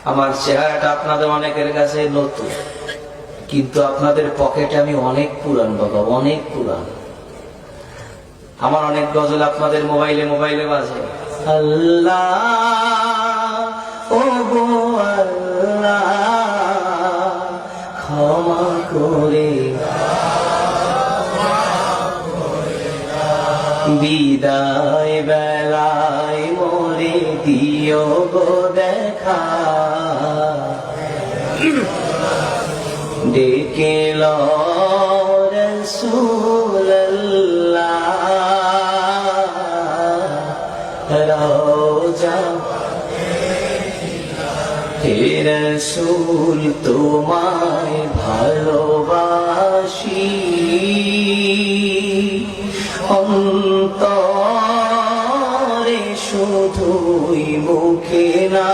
আমার চেহারাটা আপনাদের অনেকের কাছে নতুন, কিন্তু আপনাদের পকেটে আমি অনেক পুরান বাবা, অনেক পুরান। আমার অনেক গজল আপনাদের মোবাইলে মোবাইলে বাজে। আল্লাহ ও গো আল্লাহ ক্ষমা করে বিদায় বেলায় মোরে দিও গো দেখা, ডেকে লো রাসূলুল্লাহ রওজা হে রাসূল তোমায় ভালোবাসি অন্তরে শুধুই মুখে না।